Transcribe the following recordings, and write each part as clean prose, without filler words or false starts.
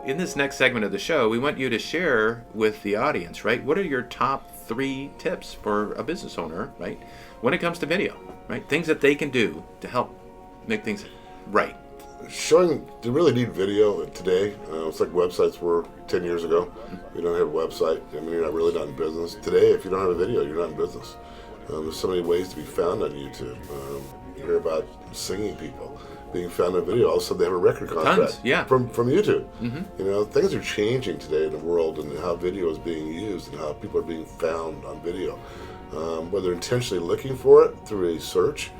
in this next segment of the show, we want you to share with the audience, right? What are your top 3 tips for a business owner, right, when it comes to video, right? Things that they can do to help make things right. They really need video today. It's like websites were 10 years ago. You don't have a website, you're not in business. Today, if you don't have a video, you're not in business. There's so many ways to be found on YouTube. You hear about singing people being found on video. All of a sudden, they have a record contract. Tons, yeah. From YouTube. Things are changing today in the world, and how video is being used and how people are being found on video. Whether intentionally looking for it through a search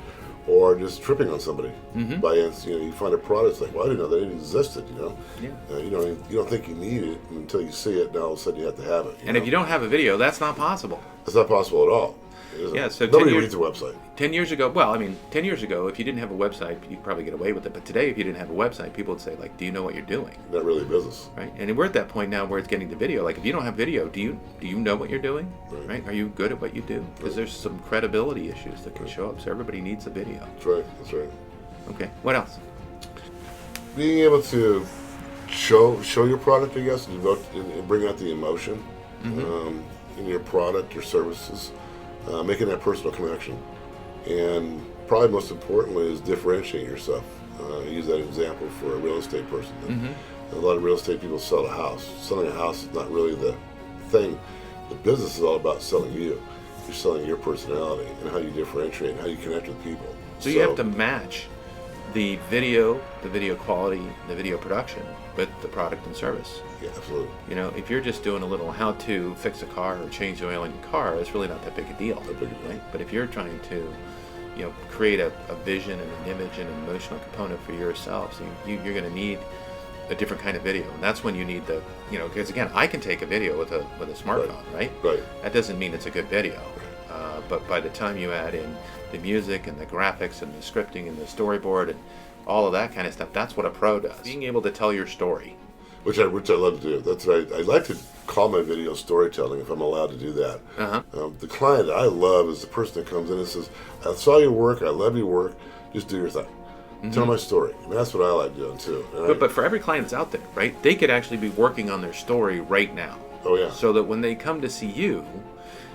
or just tripping on somebody. You find a product, it's like, well, I didn't know that it existed, Yeah. You don't think you need it until you see it, and all of a sudden you have to have it. And if you don't have a video, that's not possible. It's not possible at all. Yeah, so nobody reads a website. 10 years ago, 10 years ago, if you didn't have a website, you'd probably get away with it. But today, if you didn't have a website, people would say, like, do you know what you're doing? Not really a business. Right? And we're at that point now where it's getting to video. Like, if you don't have video, do you know what you're doing? Right? Are you good at what you do? Because there's some credibility issues that can show up. So everybody needs a video. That's right. Okay, what else? Being able to show your product, I guess, and bring out the emotion in your product, your services. Making that personal connection, and probably most importantly is differentiate yourself. I use that example for a real estate person. A lot of real estate people sell a house. Selling a house is not really the thing. The business is all about selling you. You're selling your personality and how you differentiate and how you connect with people. So you have to match the video quality, the video production with the product and service. Yeah, absolutely. If you're just doing a little how to fix a car or change the oil in your car, it's really not that big a deal. Right? But if you're trying to, create a vision and an image and an emotional component for yourself, so you're going to need a different kind of video. And that's when you need the, because again, I can take a video with a smartphone, right? Right. That doesn't mean it's a good video. But by the time you add in the music and the graphics and the scripting and the storyboard and all of that kind of stuff, that's what a pro does. Being able to tell your story. Which I love to do. That's right. I like to call my video storytelling if I'm allowed to do that. The client that I love is the person that comes in and says, I saw your work, I love your work, just do your thing. Tell my story. And that's what I like doing too. But for every client that's out there, right, they could actually be working on their story right now. Oh yeah. So that when they come to see you,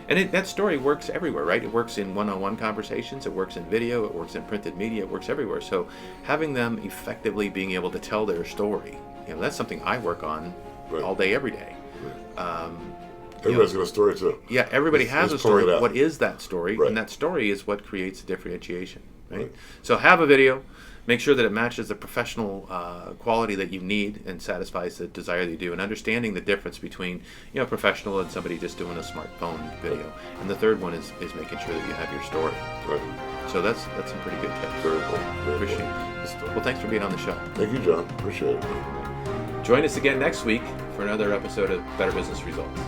and that story works everywhere, right? It works in one-on-one conversations, it works in video, it works in printed media, it works everywhere. So having them effectively being able to tell their story, that's something I work on all day, every day. Everybody's got a story too. Yeah, everybody has a story. What What is that story? Right. And that story is what creates differentiation, right? So have a video. Make sure that it matches the professional quality that you need and satisfies the desire that you do, and understanding the difference between professional and somebody just doing a smartphone video. Right. And the third one is making sure that you have your story. Right. So that's some pretty good tips. Very cool. Appreciate it. Well, thanks for being on the show. Thank you, John. Appreciate it. Join us again next week for another episode of Better Business Results.